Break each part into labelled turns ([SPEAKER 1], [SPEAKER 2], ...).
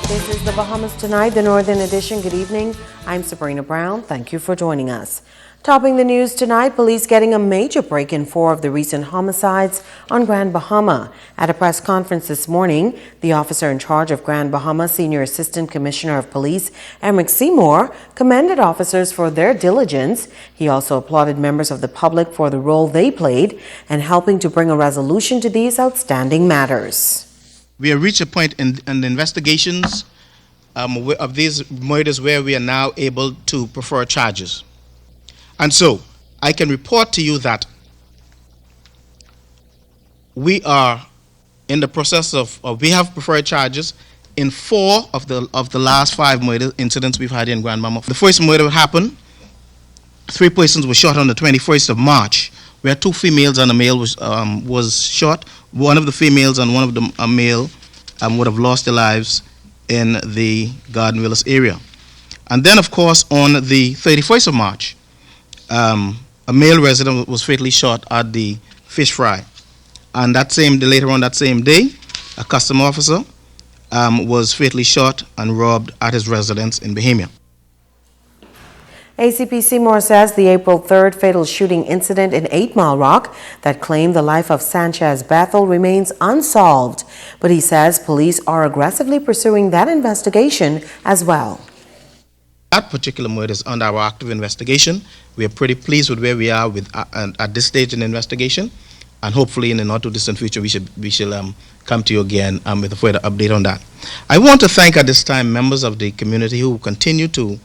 [SPEAKER 1] This is the Bahamas Tonight, the Northern Edition. Good evening. I'm Sabrina Brown. Thank you for joining us. Topping the news tonight, police getting a major break in 4 of the recent homicides on Grand Bahama. At a press conference this morning, the officer in charge of Grand Bahama, Senior Assistant Commissioner of Police, Emric Seymour, commended officers for their diligence. He also applauded members of the public for the role they played in helping to bring a resolution to these outstanding matters.
[SPEAKER 2] We have reached a point in the investigations of these murders where we are now able to prefer charges. And so, I can report to you that we are in the process of we have preferred charges in 4 of the last 5 murder incidents we've had in Grand Bahama. The first murder happened, 3 persons were shot on the 21st of March, where 2 females and a male was shot. One of the females and one of the male would have lost their lives in the Garden Villas area. And then, of course, on the 31st of March, a male resident was fatally shot at the fish fry. And later on that same day, a custom officer was fatally shot and robbed at his residence in Bahamas.
[SPEAKER 1] ACP Seymour says the April 3rd fatal shooting incident in 8 Mile Rock that claimed the life of Sanchez Bethel remains unsolved, but he says police are aggressively pursuing that investigation as well.
[SPEAKER 2] That particular murder is under our active investigation. We are pretty pleased with where we are at this stage in the investigation, and hopefully in the not too distant future we shall come to you again with a further update on that. I want to thank at this time members of the community who continue to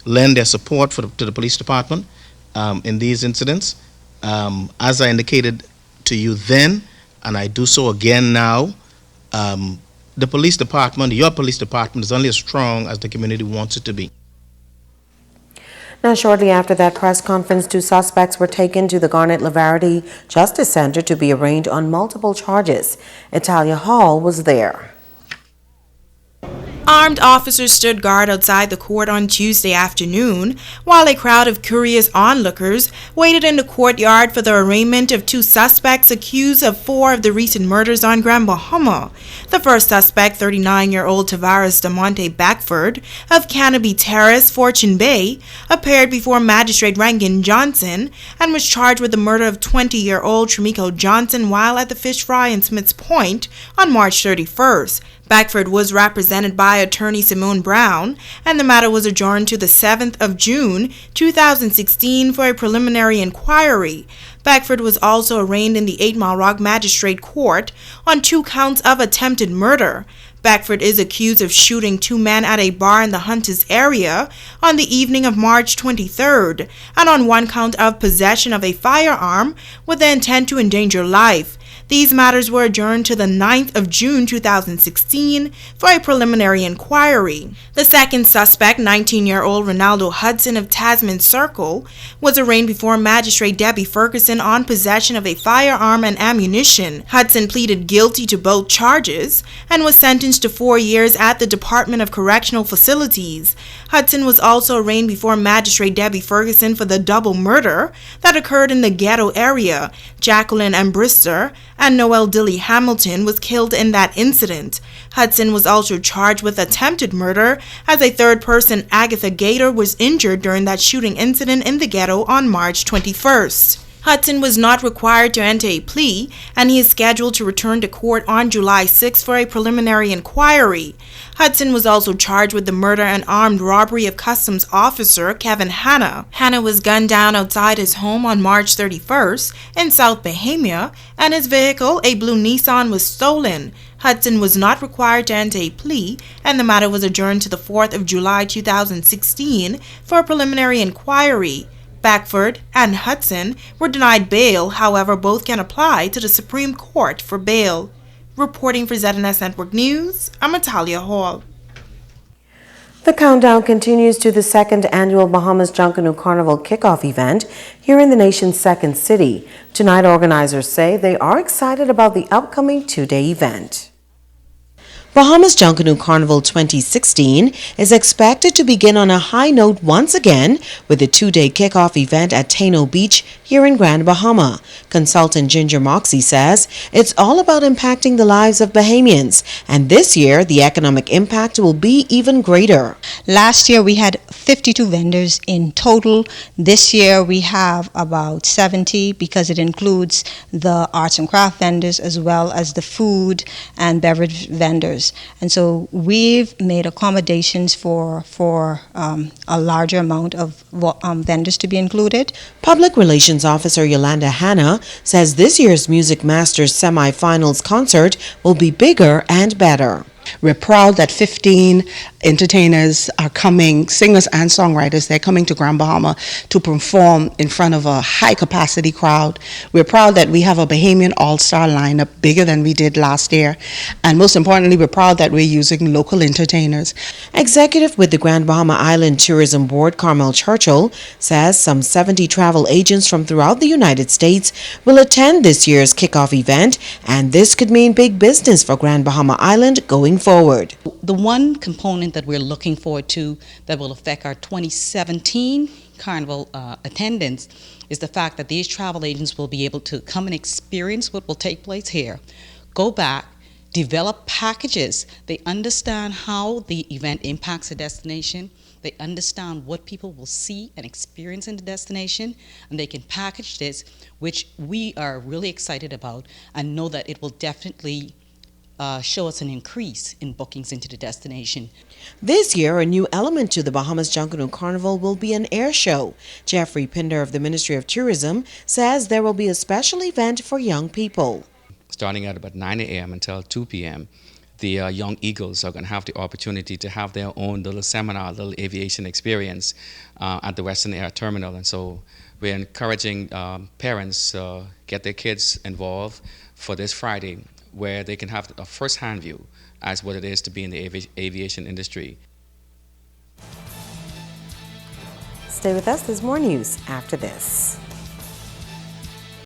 [SPEAKER 2] lend their support to the police department in these incidents. As I indicated to you then, and I do so again now, the police department, your police department, is only as strong as the community wants it to be.
[SPEAKER 1] Now, shortly after that press conference, 2 suspects were taken to the Garnet Lavarity Justice Center to be arraigned on multiple charges. Italia Hall was there.
[SPEAKER 3] Armed officers stood guard outside the court on Tuesday afternoon, while a crowd of curious onlookers waited in the courtyard for the arraignment of 2 suspects accused of 4 of the recent murders on Grand Bahama. The first suspect, 39-year-old Tavares Damonte Backford of Canopy Terrace, Fortune Bay, appeared before Magistrate Rankin Johnson and was charged with the murder of 20-year-old Tremico Johnson while at the fish fry in Smith's Point on March 31st. Backford was represented by attorney Simone Brown, and the matter was adjourned to the 7th of June, 2016 for a preliminary inquiry. Backford was also arraigned in the 8 Mile Rock Magistrate Court on 2 counts of attempted murder. Backford is accused of shooting 2 men at a bar in the Hunters area on the evening of March 23rd, and on 1 count of possession of a firearm with the intent to endanger life. These matters were adjourned to the 9th of June 2016 for a preliminary inquiry. The second suspect, 19-year-old Ronaldo Hudson of Tasman Circle, was arraigned before Magistrate Debbie Ferguson on possession of a firearm and ammunition. Hudson pleaded guilty to both charges and was sentenced to 4 years at the Department of Correctional Facilities. Hudson was also arraigned before Magistrate Debbie Ferguson for the double murder that occurred in the ghetto area. Jacqueline Ambrister and Noel Dilly Hamilton was killed in that incident. Hudson was also charged with attempted murder as a third person, Agatha Gator, was injured during that shooting incident in the ghetto on March 21st. Hudson was not required to enter a plea, and he is scheduled to return to court on July 6 for a preliminary inquiry. Hudson was also charged with the murder and armed robbery of Customs Officer Kevin Hanna. Hanna was gunned down outside his home on March 31st in South Bahamas, and his vehicle, a blue Nissan, was stolen. Hudson was not required to enter a plea, and the matter was adjourned to the 4th of July 2016 for a preliminary inquiry. Backford and Hudson were denied bail, however, both can apply to the Supreme Court for bail. Reporting for ZNS Network News, I'm Italia Hall.
[SPEAKER 1] The countdown continues to the 2nd annual Bahamas Junkanoo Carnival kickoff event here in the nation's 2nd city. Tonight, organizers say they are excited about the upcoming 2-day event. Bahamas Junkanoo Carnival 2016 is expected to begin on a high note once again with a two-day kickoff event at Taino Beach here in Grand Bahama. Consultant Ginger Moxie says it's all about impacting the lives of Bahamians, and this year the economic impact will be even greater.
[SPEAKER 4] Last year we had 52 vendors in total. This year we have about 70 because it includes the arts and craft vendors as well as the food and beverage vendors. And so we've made accommodations for a larger amount of vendors to be included.
[SPEAKER 1] Public Relations Officer Yolanda Hanna says this year's Music Masters semi-finals concert will be bigger and better.
[SPEAKER 5] We're proud that 15 entertainers are coming, singers and songwriters. They're coming to Grand Bahama to perform in front of a high-capacity crowd. We're proud that we have a Bahamian all-star lineup, bigger than we did last year. And most importantly, we're proud that we're using local entertainers.
[SPEAKER 1] Executive with the Grand Bahama Island Tourism Board, Carmel Churchill, says some 70 travel agents from throughout the United States will attend this year's kickoff event, and this could mean big business for Grand Bahama Island going forward.
[SPEAKER 6] The one component that we're looking forward to that will affect our 2017 Carnival attendance is the fact that these travel agents will be able to come and experience what will take place here, go back, develop packages. They understand how the event impacts a destination. They understand what people will see and experience in the destination, and they can package this, which we are really excited about and know that it will definitely show us an increase in bookings into the destination.
[SPEAKER 1] This year, a new element to the Bahamas Junkanoo Carnival will be an air show. Jeffrey Pinder of the Ministry of Tourism says there will be a special event for young people.
[SPEAKER 7] Starting at about 9 a.m. until 2 p.m., the young eagles are going to have the opportunity to have their own little seminar, little aviation experience at the Western Air Terminal. And so we're encouraging parents to get their kids involved for this Friday, where they can have a first-hand view as what it is to be in the aviation industry.
[SPEAKER 1] Stay with us, there's more news after this.